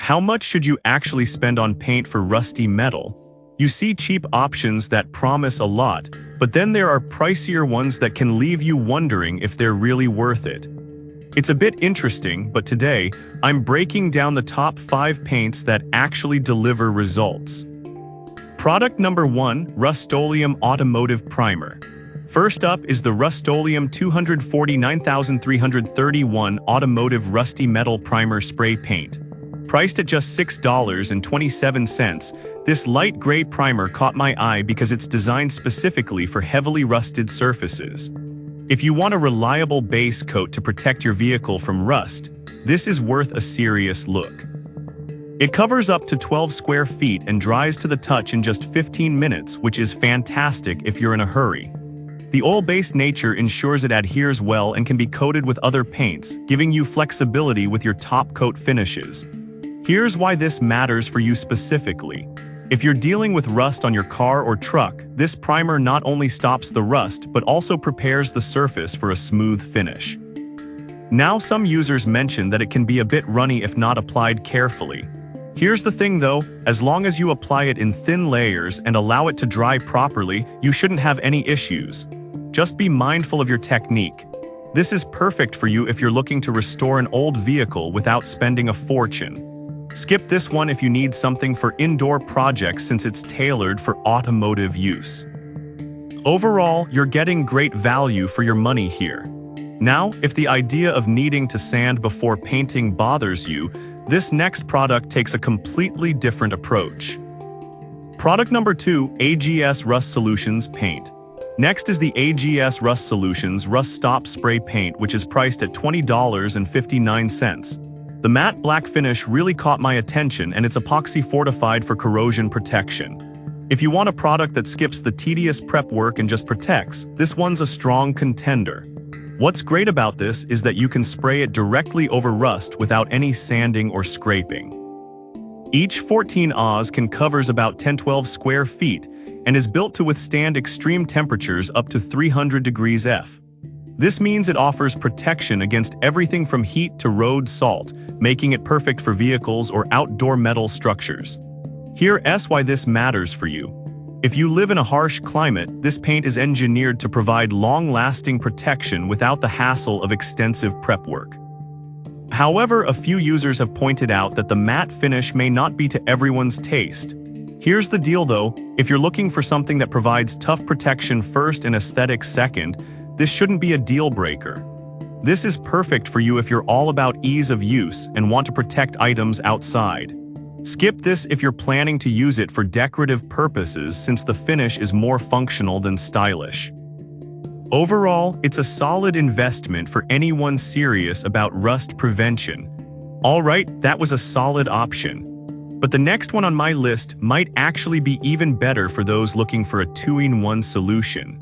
How much should you actually spend on paint for rusty metal? You see cheap options that promise a lot, but then there are pricier ones that can leave you wondering if they're really worth it. It's a bit interesting, but today, I'm breaking down the top 5 paints that actually deliver results. Product number 1, Rust-Oleum Automotive Primer. First up is the Rust-Oleum 249331 Automotive Rusty Metal Primer Spray Paint. Priced at just $6.27, this light gray primer caught my eye because it's designed specifically for heavily rusted surfaces. If you want a reliable base coat to protect your vehicle from rust, this is worth a serious look. It covers up to 12 square feet and dries to the touch in just 15 minutes, which is fantastic if you're in a hurry. The oil-based nature ensures it adheres well and can be coated with other paints, giving you flexibility with your top coat finishes. Here's why this matters for you specifically. If you're dealing with rust on your car or truck, this primer not only stops the rust but also prepares the surface for a smooth finish. Now, some users mention that it can be a bit runny if not applied carefully. Here's the thing though, as long as you apply it in thin layers and allow it to dry properly, you shouldn't have any issues. Just be mindful of your technique. This is perfect for you if you're looking to restore an old vehicle without spending a fortune. Skip this one if you need something for indoor projects since it's tailored for automotive use. Overall, you're getting great value for your money here. Now, if the idea of needing to sand before painting bothers you, this next product takes a completely different approach. Product number 2, AGS Rust Solutions Paint. Next is the AGS Rust Solutions Rust Stop Spray Paint, which is priced at $20.59. The matte black finish really caught my attention, and it's epoxy fortified for corrosion protection. If you want a product that skips the tedious prep work and just protects, this one's a strong contender. What's great about this is that you can spray it directly over rust without any sanding or scraping. Each 14 Oz covers about 10-12 square feet and is built to withstand extreme temperatures up to 300 degrees F. This means it offers protection against everything from heat to road salt, making it perfect for vehicles or outdoor metal structures. Here's why this matters for you. If you live in a harsh climate, this paint is engineered to provide long-lasting protection without the hassle of extensive prep work. However, a few users have pointed out that the matte finish may not be to everyone's taste. Here's the deal though, if you're looking for something that provides tough protection first and aesthetics second, this shouldn't be a deal breaker. This is perfect for you if you're all about ease of use and want to protect items outside. Skip this if you're planning to use it for decorative purposes since the finish is more functional than stylish. Overall, it's a solid investment for anyone serious about rust prevention. Alright, that was a solid option. But the next one on my list might actually be even better for those looking for a 2-in-1 solution.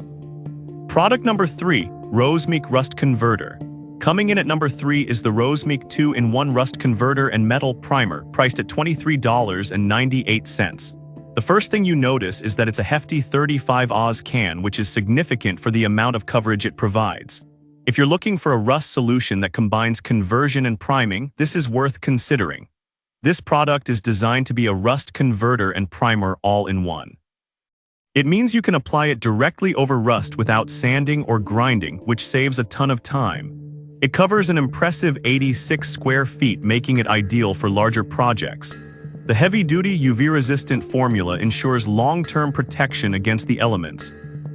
Product number 3, Rosemeek Rust Converter. Coming in at number 3 is the Rosemeek 2-in-1 Rust Converter and Metal Primer, priced at $23.98. The first thing you notice is that it's a hefty 35 Oz can, which is significant for the amount of coverage it provides. If you're looking for a rust solution that combines conversion and priming, this is worth considering. This product is designed to be a rust converter and primer all in one. It means you can apply it directly over rust without sanding or grinding, which saves a ton of time. It covers an impressive 86 square feet, making it ideal for larger projects. The heavy-duty UV-resistant formula ensures long-term protection against the elements.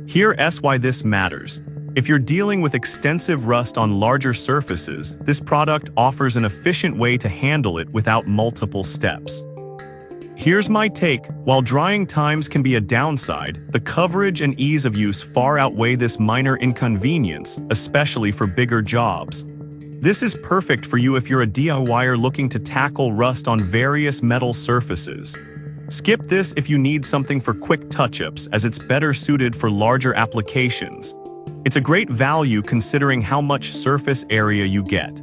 Here's why this matters. If you're dealing with extensive rust on larger surfaces, this product offers an efficient way to handle it without multiple steps. Here's my take. While drying times can be a downside, the coverage and ease of use far outweigh this minor inconvenience, especially for bigger jobs. This is perfect for you if you're a DIYer looking to tackle rust on various metal surfaces. Skip this if you need something for quick touch-ups, as it's better suited for larger applications. It's a great value considering how much surface area you get.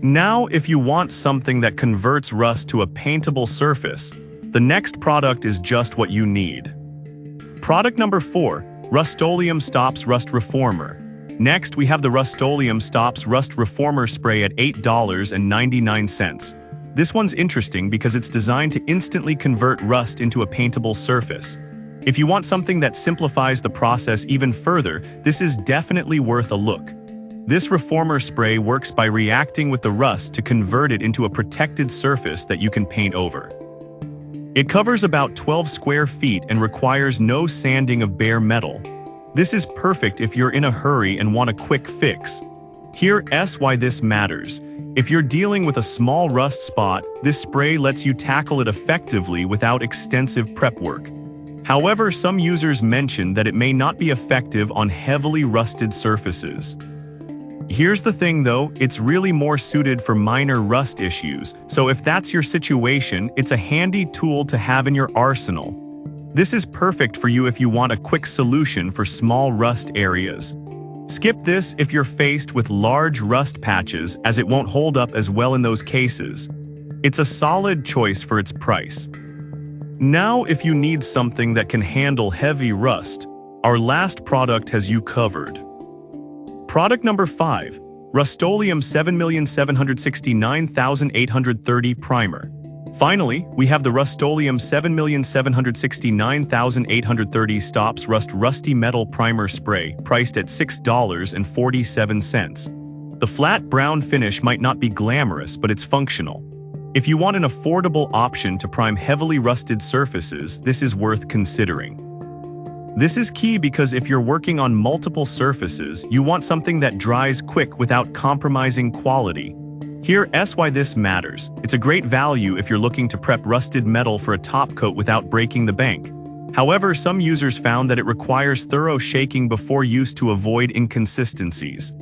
Now, if you want something that converts rust to a paintable surface, the next product is just what you need. Product number 4, Rust-Oleum Stops Rust Reformer. Next, we have the Rust-Oleum Stops Rust Reformer Spray at $8.99. This one's interesting because it's designed to instantly convert rust into a paintable surface. If you want something that simplifies the process even further, this is definitely worth a look. This reformer spray works by reacting with the rust to convert it into a protected surface that you can paint over. It covers about 12 square feet and requires no sanding of bare metal. This is perfect if you're in a hurry and want a quick fix. Here's why this matters. If you're dealing with a small rust spot, this spray lets you tackle it effectively without extensive prep work. However, some users mention that it may not be effective on heavily rusted surfaces. Here's the thing though, it's really more suited for minor rust issues, so if that's your situation, it's a handy tool to have in your arsenal. This is perfect for you if you want a quick solution for small rust areas. Skip this if you're faced with large rust patches, as it won't hold up as well in those cases. It's a solid choice for its price. Now, if you need something that can handle heavy rust, our last product has you covered. Product number 5, Rust-Oleum 7769830 Primer. Finally, we have the Rust-Oleum 7769830 Stops Rust Rusty Metal Primer Spray, priced at $6.47. The flat brown finish might not be glamorous, but it's functional. If you want an affordable option to prime heavily rusted surfaces, this is worth considering. This is key because if you're working on multiple surfaces, you want something that dries quick without compromising quality. Here's why this matters. It's a great value if you're looking to prep rusted metal for a top coat without breaking the bank. However, some users found that it requires thorough shaking before use to avoid inconsistencies.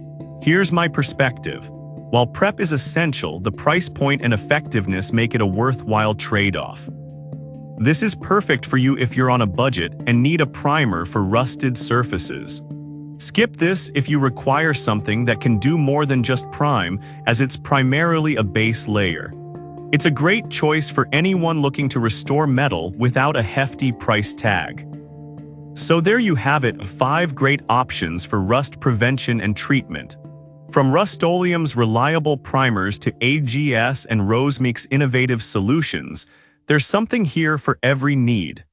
Here's my perspective. While prep is essential, the price point and effectiveness make it a worthwhile trade-off. This is perfect for you if you're on a budget and need a primer for rusted surfaces. Skip this if you require something that can do more than just prime, as it's primarily a base layer. It's a great choice for anyone looking to restore metal without a hefty price tag. So there you have it, 5 great options for rust prevention and treatment. From Rust-Oleum's reliable primers to AGS and Rosemeek's innovative solutions, there's something here for every need.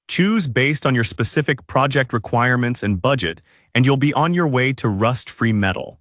Choose based on your specific project requirements and budget, and you'll be on your way to rust-free metal.